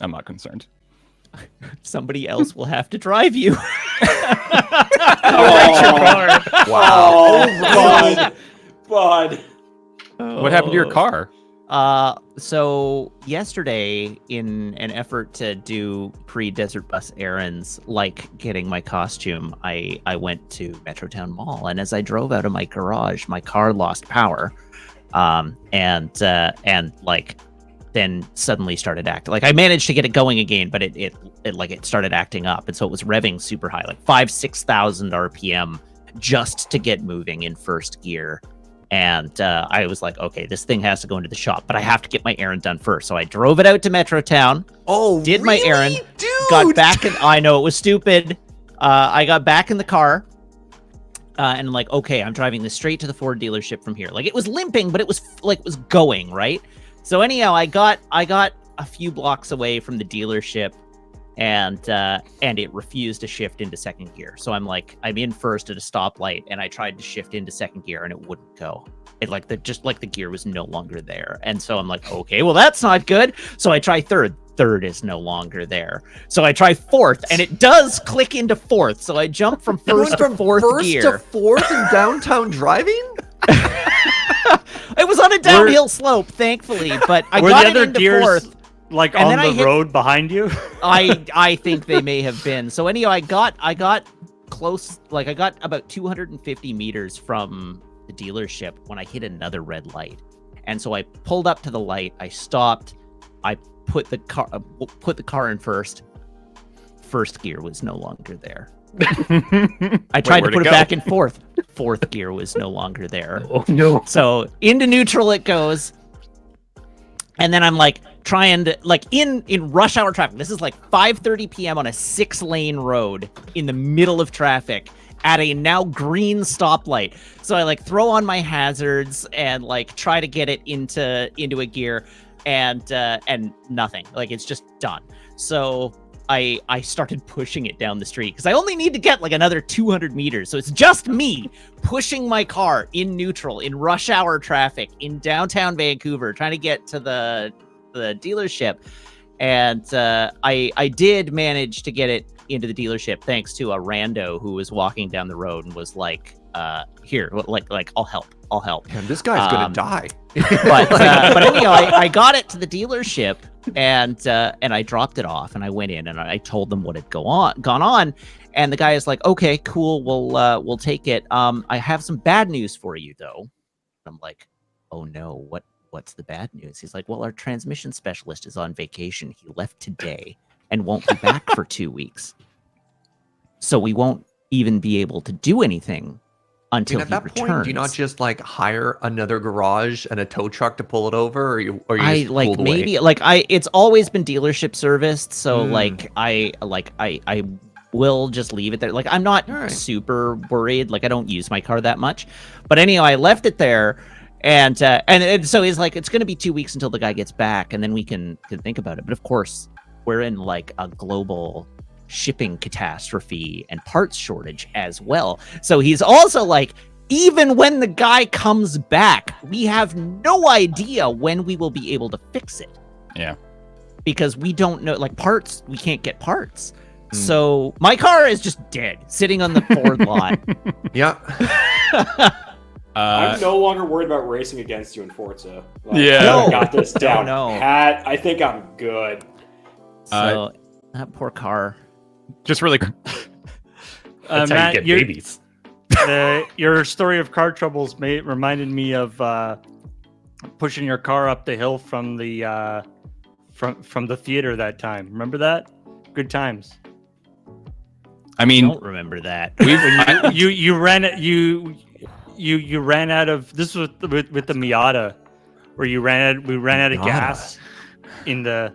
I'm not concerned. Somebody else will have to drive you. Wow. Bud. What happened to your car? So yesterday, in an effort to do pre-Desert Bus errands, like getting my costume, I went to Metrotown Mall, and as I drove out of my garage, my car lost power, and like then suddenly started acting like I managed to get it going again, but it started acting up, and so it was revving super high, like 6,000 RPM, just to get moving in first gear. And I was like, okay, this thing has to go into the shop, but I have to get my errand done first. So I drove it out to Metrotown. Oh, did really? my errand, Dude! got back, and I know it was stupid. I got back in the car, and I'm like, okay, I'm driving this straight to the Ford dealership from here. Like, it was limping, but it was going right. So anyhow, I got a few blocks away from the dealership, and it refused to shift into second gear. So I'm in first at a stoplight, and I tried to shift into second gear, and it wouldn't go. It the gear was no longer there. And so I'm like, okay, well, that's not good. So I try third. Third is no longer there. So I try fourth, and it does click into fourth. So I jump from first to fourth gear. First to fourth in downtown driving? It was on a downhill slope, thankfully, but I got it into fourth. Like and on the road behind you? I think they may have been. So anyhow, I got close, like I got about 250 meters from the dealership when I hit another red light. And so I pulled up to the light, I stopped, I put the car in first. First gear was no longer there. I tried to put it back in fourth. Fourth gear was no longer there. Oh no. So into neutral it goes. And then I'm like trying to, like, in rush hour traffic. This is like 5:30 p.m. on a 6-lane road in the middle of traffic at a now green stoplight. So I like throw on my hazards and like try to get it into a gear, and nothing. Like, it's just done. So I started pushing it down the street because I only need to get like another 200 meters. So it's just me pushing my car in neutral in rush hour traffic in downtown Vancouver, trying to get to the dealership. And I did manage to get it into the dealership thanks to a rando who was walking down the road and was like, here, like I'll help. Damn, this guy's gonna die. But anyhow, I got it to the dealership, and I dropped it off, and I went in and I told them what had gone on, and the guy is like, okay, cool, we'll take it. I have some bad news for you though. I'm like, oh no, what's the bad news? He's like, well, our transmission specialist is on vacation. He left today and won't be back for 2 weeks, so we won't even be able to do anything until at that returns. point, do you not just like hire another garage and a tow truck to pull it over, or you just like pulled maybe away? like it's always been dealership serviced, so like I will just leave it there. Like, I'm not super worried. Like, I don't use my car that much, but anyhow, I left it there, and so he's like, it's going to be 2 weeks until the guy gets back, and then we can think about it. But of course, we're in like a global shipping catastrophe and parts shortage as well. So he's also like, even when the guy comes back, we have no idea when we will be able to fix it. Yeah. Because we don't know, like, parts, we can't get parts. So my car is just dead, sitting on the Ford lot. Yeah. I'm no longer worried about racing against you in Forza. Like, Yeah. I got this down No. pat. I think I'm good. So that poor car. Just really quick. That's how Matt, you get babies. Your story of car troubles reminded me of pushing your car up the hill from the theater that time. Remember that? Good times. I mean, Don't remember that. You ran out of, this was with the Miata, where we ran out of gas in the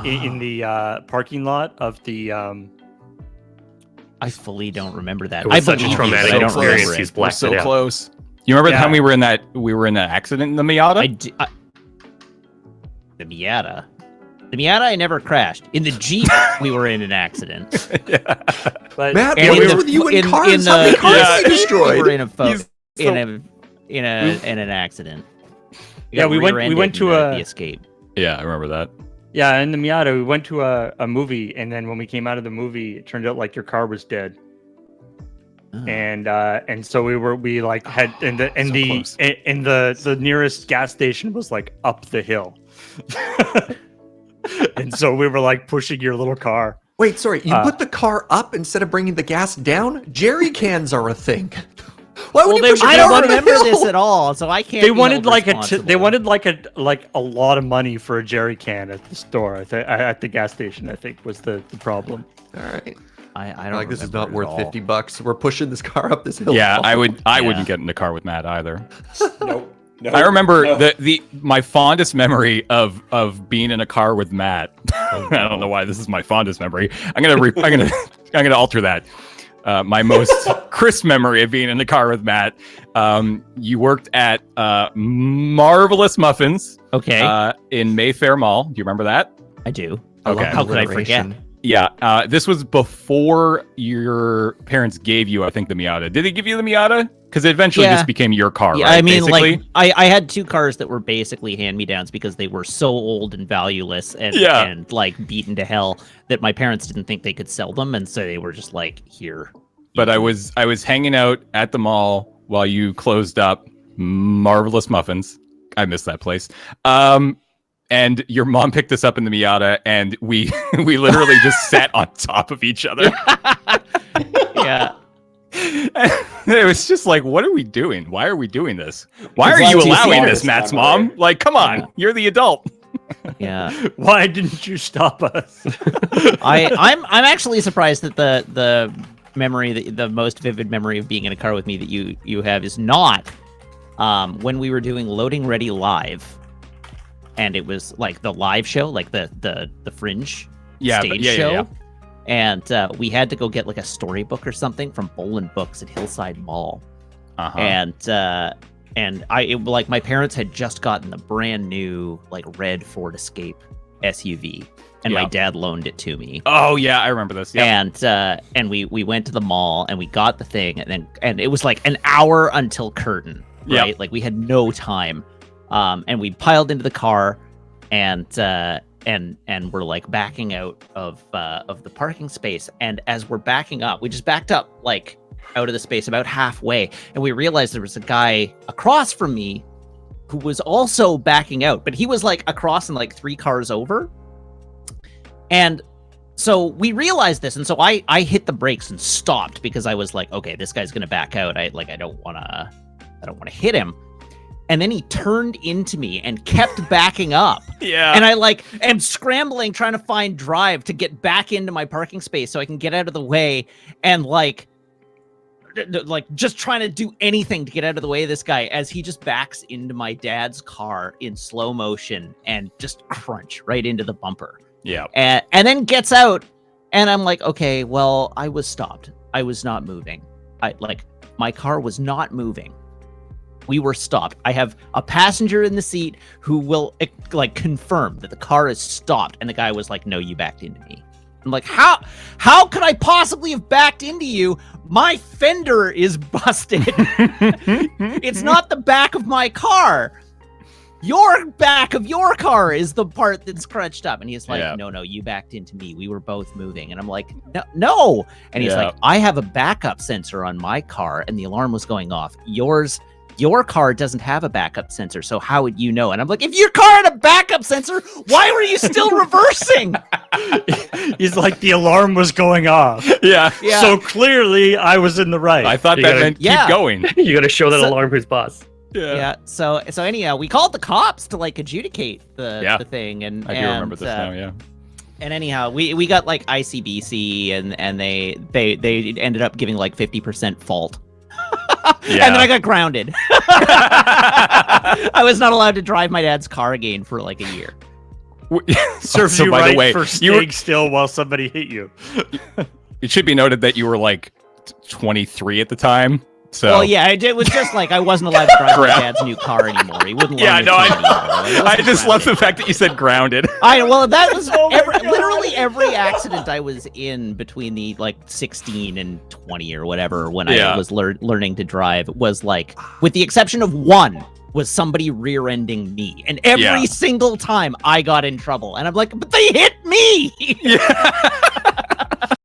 in the parking lot of the I fully don't remember that. It was such a believe you, traumatic but I don't remember experience. it. He's we're blacked so it out. close. You remember the Yeah. time we were in that accident in the Miata? The Miata. The Miata, I never crashed. In the Jeep, we were in an accident. but Matt, And what in is the- with you in- in cars? in How many the- cars yeah, have you We destroyed? were in an accident. Yeah, we went rear-ended to in a- the escape. Yeah, I remember that. Yeah, in the Miata, we went to a movie, and then when we came out of the movie, it turned out like your car was dead. Oh. And so we like had So close. the nearest gas station was like up the hill. And so we were like pushing your little car. Wait, sorry. You put the car up instead of bringing the gas down? Jerry cans are a thing. Why would you push I it don't down the remember hill? this at all, so I can't. They be wanted held like a lot of money for a jerry can at the store. At the gas station, I think was the problem. All right. I don't. Like, this is remember not it at worth all. $50. We're pushing this car up this hill. Yeah, I Yeah. wouldn't get in the car with Matt either. Nope. No, I remember no. my fondest memory of being in a car with Matt. I don't know why this is my fondest memory. I'm gonna alter that. My most crisp memory of being in the car with Matt. You worked at Marvelous Muffins. Okay, In Mayfair Mall. Do you remember that? I do. Okay. How could I forget? Alliteration. Yeah. This was before your parents gave you, I think, the Miata. Did they give you the Miata? Because it eventually Yeah. just became your car, Yeah, right? I mean, basically? like I had two cars that were basically hand-me-downs because they were so old and valueless and Yeah. and like beaten to hell that my parents didn't think they could sell them, and so they were just like, here. But I was hanging out at the mall while you closed up Marvelous Muffins. I miss that place. And your mom picked us up in the Miata, and we literally just sat on top of each other. Yeah. It was just like, what are we doing? Why are we doing this? Why are Because you that's allowing his this, Matt's memory. mom? Like, come on, you're the adult. Yeah. Why didn't you stop us? I'm actually surprised that the memory, the most vivid memory of being in a car with me that you have is not when we were doing Loading Ready Live, and it was like the live show, like the Fringe stage show. Yeah. And we had to go get like a storybook or something from Bolin Books at Hillside Mall. Uh-huh. And like my parents had just gotten the brand new like red Ford Escape SUV, and my Yeah. dad loaned it to me. Oh yeah, I remember this. Yeah. And we went to the mall and we got the thing, and it was like an hour until curtain, Yep. right? Like we had no time. And we piled into the car, and we're like backing out of the parking space. And as we're backing up, we just backed up like out of the space about halfway, and we realized there was a guy across from me who was also backing out, but he was like across and like 3 cars over. And so we realized this, and so I hit the brakes and stopped because I was like, okay, this guy's gonna back out. I don't wanna hit him. And then he turned into me and kept backing up. Yeah. And I like am scrambling, trying to find drive to get back into my parking space so I can get out of the way, and like just trying to do anything to get out of the way of this guy as he just backs into my dad's car in slow motion and just crunch right into the bumper. Yeah. And then gets out, and I'm like, okay, well, I was stopped. I was not moving. My car was not moving. We were stopped. I have a passenger in the seat who will like confirm that the car is stopped. And the guy was like, no, you backed into me. I'm like, how could I possibly have backed into you? My fender is busted. It's not the back of my car. Your back of your car is the part that's crunched up. And he's like, Yeah. no, you backed into me. We were both moving. And I'm like, no. And he's Yeah. like, I have a backup sensor on my car and the alarm was going off. Your car doesn't have a backup sensor, so how would you know? And I'm like, if your car had a backup sensor, why were you still reversing? He's like, the alarm was going off. Yeah. Yeah. So clearly I was in the right. I thought You that gotta- meant Yeah. keep going. You gotta show that So- alarm who's boss. Yeah. So anyhow, we called the cops to like adjudicate Yeah. the thing, and I do remember this now. Yeah. And anyhow, we got like ICBC, and they ended up giving like 50% fault. Yeah. And then I got grounded. I was not allowed to drive my dad's car again for like a year. Serves Also, you by right the way, for you were- staying still while somebody hit you. It should be noted that you were like 23 at the time, So Well, yeah, it was just like I wasn't allowed to drive my dad's new car anymore. He wouldn't let yeah, me. no, I I just love the fact that you said grounded. well, that was Oh my God. literally every accident I was in between the like 16 and 20 or whatever when I was learning to drive was like, with the exception of one, was somebody rear-ending me, and every single time I got in trouble, and I'm like, but they hit me. Yeah.